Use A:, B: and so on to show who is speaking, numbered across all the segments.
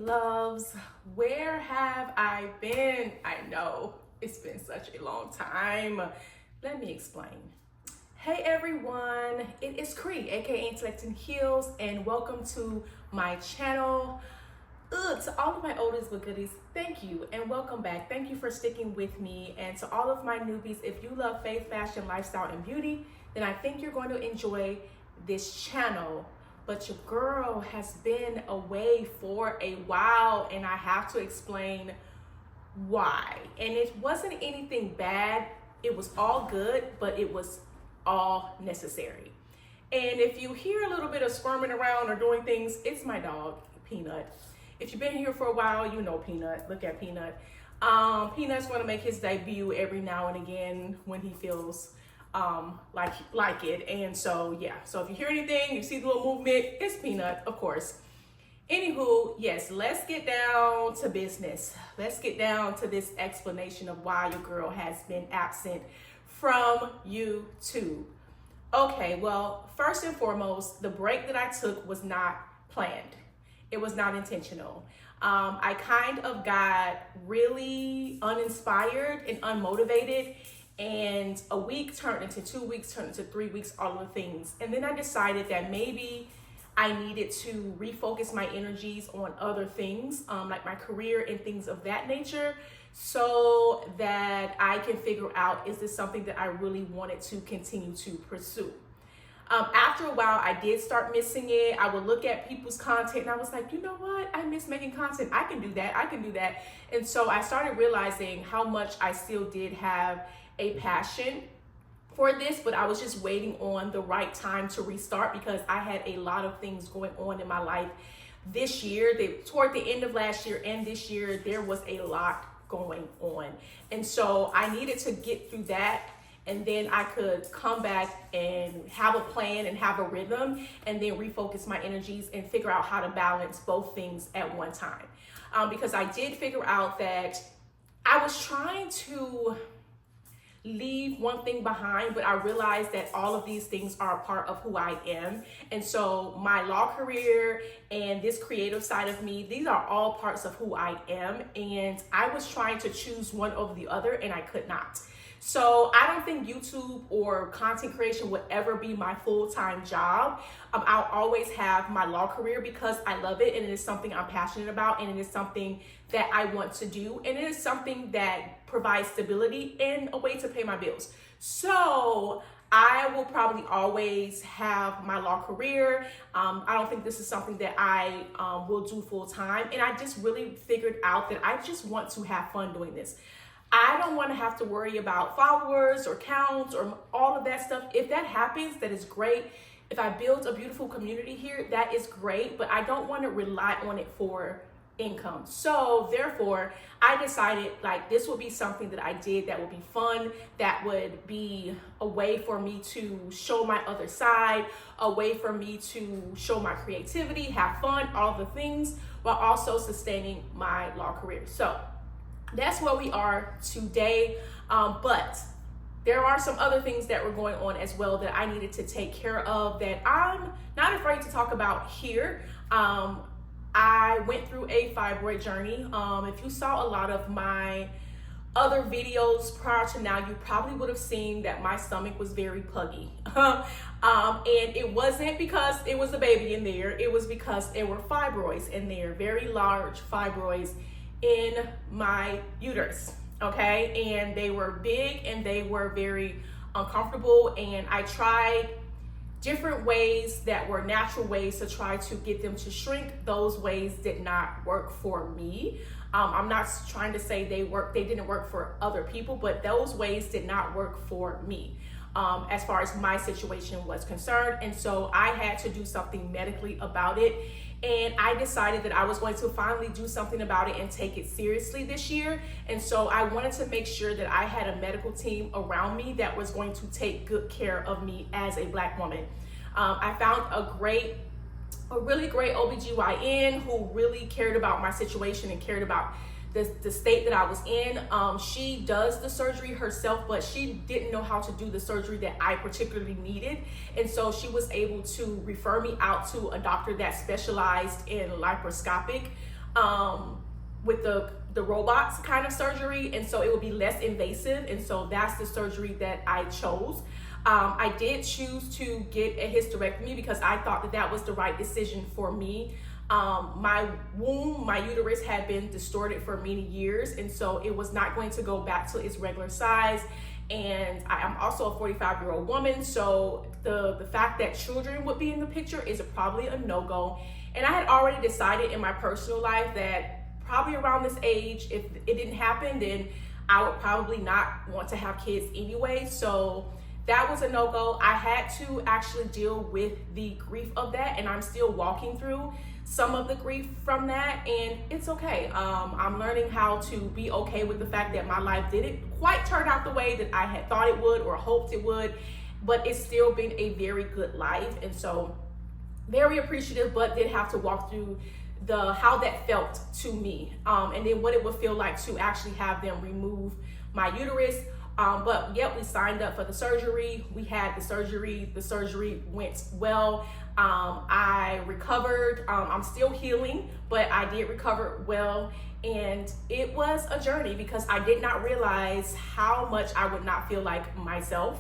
A: loves, where have I been? I know it's been such a long time. Let me explain. Hey everyone, it is Cree, aka intellectinheels, and welcome to my channel. To all of my oldies but goodies, thank you and welcome back. Thank you for sticking with me. And to all of my newbies, if you love faith, fashion, lifestyle, and beauty, then I think you're going to enjoy this channel. But your girl has been away for a while and I have to explain why. And it wasn't anything bad. It was all good, but it was all necessary. And if you hear a little bit of squirming around or doing things, it's my dog, Peanut. If you've been here for a while, you know Peanut. Look at Peanut. Peanut's going to make his debut every now and again when he feels like it. And so yeah, so if you hear anything, you see the little movement, it's Peanut, of course. Anywho, yes, let's get down to business. Let's get down to this explanation of why your girl has been absent from YouTube. Okay, well, first and foremost, the break that I took was not planned. It was not intentional. I kind of got really uninspired and unmotivated, and a week turned into 2 weeks, turned into 3 weeks, all of the things. And then I decided that maybe I needed to refocus my energies on other things, like my career and things of that nature, so that I can figure out, is this something that I really wanted to continue to pursue? After a while, I did start missing it. I would look at people's content and I was like, you know what? I miss making content. I can do that. I can do that. And so I started realizing how much I still did have a passion for this, but I was just waiting on the right time to restart because I had a lot of things going on in my life this year. Toward the end of last year and this year, there was a lot going on. And so I needed to get through that, and then I could come back and have a plan and have a rhythm and then refocus my energies and figure out how to balance both things at one time. Because I did figure out that I was trying to leave one thing behind, but I realized that all of these things are a part of who I am. And so my law career and this creative side of me, these are all parts of who I am. And I was trying to choose one over the other and I could not. So I don't think YouTube or content creation would ever be my full-time job. I'll always have my law career because I love it and it is something I'm passionate about, and it is something that I want to do, and it is something that provides stability and a way to pay my bills. So I will probably always have my law career. I don't think this is something that I will do full-time, and I just really figured out that I just want to have fun doing this. I don't want to have to worry about followers or counts or all of that stuff. If that happens, that is great. If I build a beautiful community here, that is great, but I don't want to rely on it for income. So therefore, I decided like this would be something that I did that would be fun, that would be a way for me to show my other side, a way for me to show my creativity, have fun, all the things, while also sustaining my law career. So that's where we are today, but there are some other things that were going on as well that I needed to take care of that I'm not afraid to talk about here. I went through a fibroid journey. If you saw a lot of my other videos prior to now, you probably would have seen that my stomach was very puggy. And it wasn't because it was a baby in there. It was because there were fibroids in there, very large fibroids in my uterus, okay? And they were big and they were very uncomfortable, and I tried different ways that were natural ways to try to get them to shrink. Those ways did not work for me. I'm not trying to say they didn't work for other people, but those ways did not work for me as far as my situation was concerned. And so I had to do something medically about it. And I decided that I was going to finally do something about it and take it seriously this year. And so I wanted to make sure that I had a medical team around me that was going to take good care of me as a Black woman. I found a really great OBGYN who really cared about my situation and cared about the state that I was in. She does the surgery herself, but she didn't know how to do the surgery that I particularly needed. And so she was able to refer me out to a doctor that specialized in laparoscopic with the robots kind of surgery, and so it would be less invasive, and so that's the surgery that I chose. I did choose to get a hysterectomy because I thought that that was the right decision for me. My womb, my uterus had been distorted for many years, and so it was not going to go back to its regular size. And I'm also a 45-year-old woman, so the fact that children would be in the picture is probably a no-go. And I had already decided in my personal life that probably around this age, if it didn't happen, then I would probably not want to have kids anyway. So that was a no-go. I had to actually deal with the grief of that, and I'm still walking through some of the grief from that, and it's okay. I'm learning how to be okay with the fact that my life didn't quite turn out the way that I had thought it would or hoped it would, but it's still been a very good life, and so very appreciative, but did have to walk through how that felt to me, and then what it would feel like to actually have them remove my uterus. But yep, we signed up for the surgery. We had the surgery. The surgery went well. I recovered. I'm still healing, but I did recover well. And it was a journey because I did not realize how much I would not feel like myself.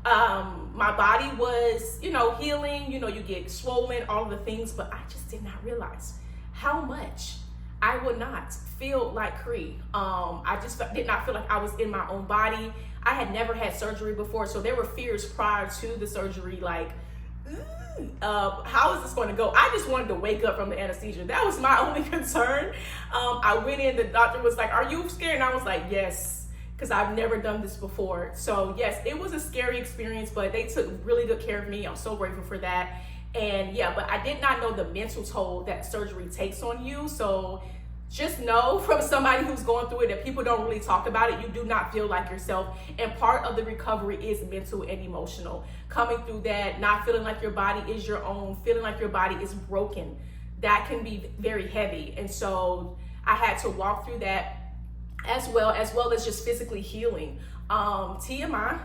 A: My body was, healing, you get swollen, all of the things, but I just did not realize how much I would not feel like Cree. I just did not feel like I was in my own body. I had never had surgery before, so there were fears prior to the surgery, like, how is this going to go? I just wanted to wake up from the anesthesia. That was my only concern. I went in, the doctor was like, "Are you scared?" And I was like, "Yes," because I've never done this before. So yes, it was a scary experience, but they took really good care of me. I'm so grateful for that. And yeah, but I did not know the mental toll that surgery takes on you. So just know from somebody who's going through it that people don't really talk about it. You do not feel like yourself. And part of the recovery is mental and emotional. Coming through that, not feeling like your body is your own, feeling like your body is broken. That can be very heavy. And so I had to walk through that as well as just physically healing. TMI,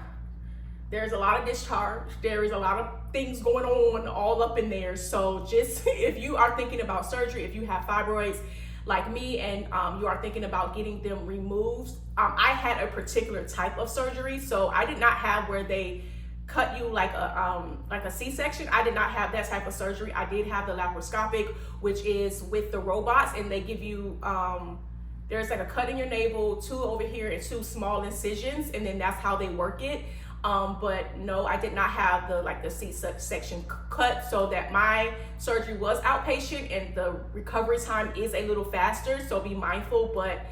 A: there's a lot of discharge. There is a lot of things going on all up in there. So just if you are thinking about surgery, if you have fibroids like me and you are thinking about getting them removed, I had a particular type of surgery. So I did not have where they cut you like a C-section. I did not have that type of surgery. I did have the laparoscopic, which is with the robots, and they give you there's like a cut in your navel, 2 over here, and 2 small incisions, and then that's how they work it. But no, I did not have the C-section cut, so that my surgery was outpatient and the recovery time is a little faster, so be mindful. But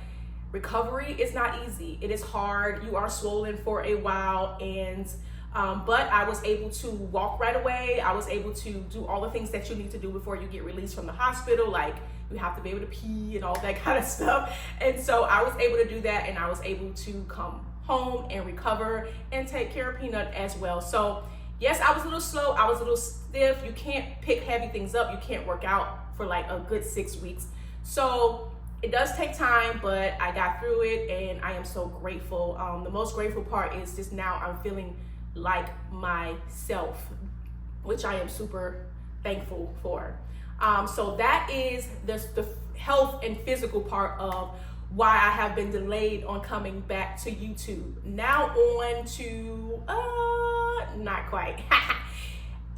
A: recovery is not easy. It is hard. You are swollen for a while, and but I was able to walk right away. I was able to do all the things that you need to do before you get released from the hospital, like you have to be able to pee and all that kind of stuff. And so I was able to do that, and I was able to come home and recover and take care of Peanut as well. So yes, I was a little slow. I was a little stiff. You can't pick heavy things up. You can't work out for like a good 6 weeks. So it does take time, but I got through it, and I am so grateful. The most grateful part is just now I'm feeling like myself, which I am super thankful for. So that is the health and physical part of why I have been delayed on coming back to YouTube. Now on to, not quite.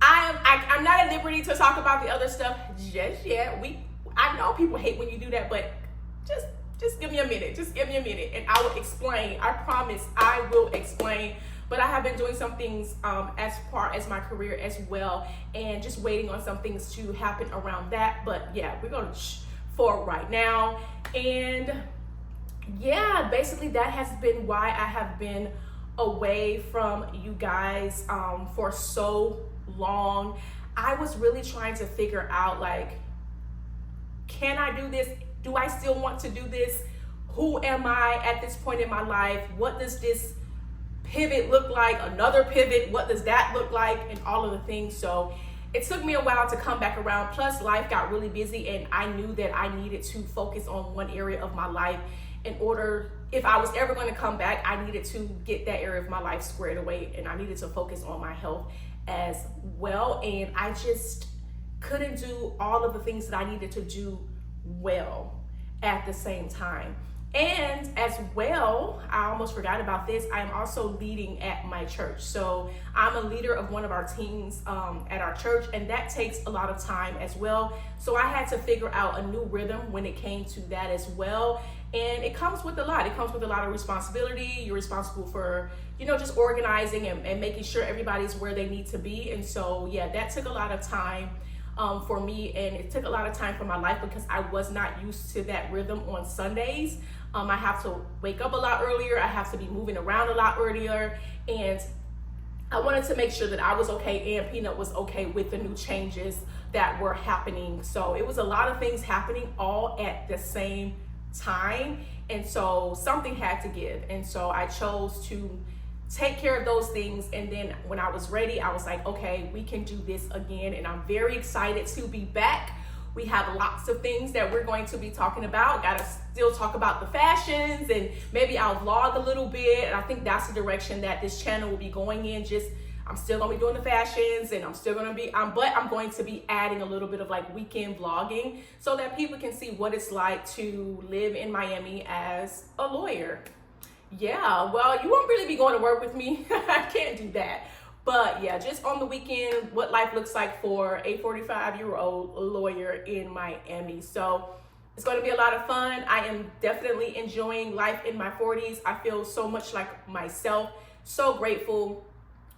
A: I'm not at liberty to talk about the other stuff just yet. I know people hate when you do that, but just give me a minute. Just give me a minute, and I will explain. I promise I will explain. But I have been doing some things as far as my career as well, and just waiting on some things to happen around that. But yeah, we're going forward right now. And yeah, basically that has been why I have been away from you guys for so long. I was really trying to figure out, like, can I do this? Do I still want to do this? Who am I at this point in my life? What does this pivot look like? Another pivot, what does that look like? And all of the things. So it took me a while to come back around. Plus life got really busy, and I knew that I needed to focus on one area of my life in order, if I was ever going to come back, I needed to get that area of my life squared away, and I needed to focus on my health as well. And I just couldn't do all of the things that I needed to do well at the same time. And as well, I almost forgot about this, I am also leading at my church. So I'm a leader of one of our teams at our church, and that takes a lot of time as well. So I had to figure out a new rhythm when it came to that as well. And it comes with a lot. It comes with a lot of responsibility. You're responsible for, just organizing and making sure everybody's where they need to be. And so, yeah, that took a lot of time for me, and it took a lot of time for my life because I was not used to that rhythm on Sundays. I have to wake up a lot earlier. I have to be moving around a lot earlier. And I wanted to make sure that I was okay and Peanut was okay with the new changes that were happening. So it was a lot of things happening all at the same time. And so something had to give. And so I chose to take care of those things. And then when I was ready, I was like, okay, we can do this again. And I'm very excited to be back. We have lots of things that we're going to be talking about. Gotta still talk about the fashions, and maybe I'll vlog a little bit. And I think that's the direction that this channel will be going in. I'm still gonna be doing the fashions, and I'm still gonna be, but I'm going to be adding a little bit of like weekend vlogging so that people can see what it's like to live in Miami as a lawyer. Yeah, well, you won't really be going to work with me. I can't do that. But yeah, just on the weekend, what life looks like for a 45-year-old lawyer in Miami. So it's going to be a lot of fun. I am definitely enjoying life in my 40s. I feel so much like myself. So grateful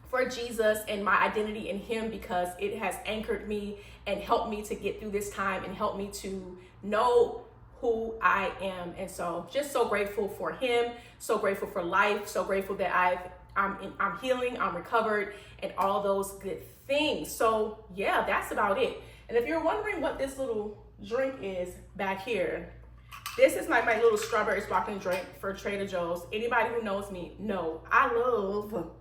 A: for Jesus and my identity in him, because it has anchored me and helped me to get through this time and helped me to know who I am. And so just so grateful for him, so grateful for life, so grateful that I'm healing, I'm recovered, and all those good things. So yeah, that's about it. And if you're wondering what this little drink is back here, this is my little strawberry sparkling drink for Trader Joe's. Anybody who knows me know I love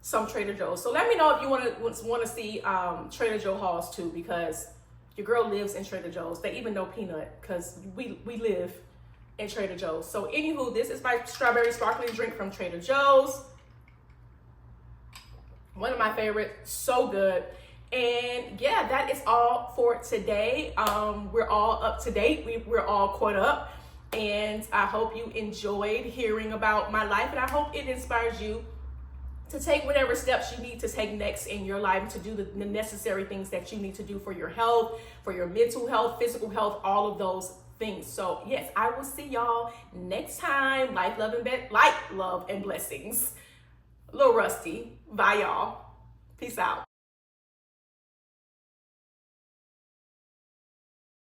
A: some Trader Joe's. So let me know if you want to see Trader Joe hauls too, because your girl lives in Trader Joe's. They even know Peanut, because we live in Trader Joe's. So anywho, this is my strawberry sparkling drink from Trader Joe's. One of my favorites, so good. And yeah, that is all for today. We're all up to date. We're all caught up. And I hope you enjoyed hearing about my life. And I hope it inspires you to take whatever steps you need to take next in your life, to do the necessary things that you need to do for your health, for your mental health, physical health, all of those things. So yes, I will see y'all next time. Light, love, and blessings. A little rusty. Bye, y'all. Peace out.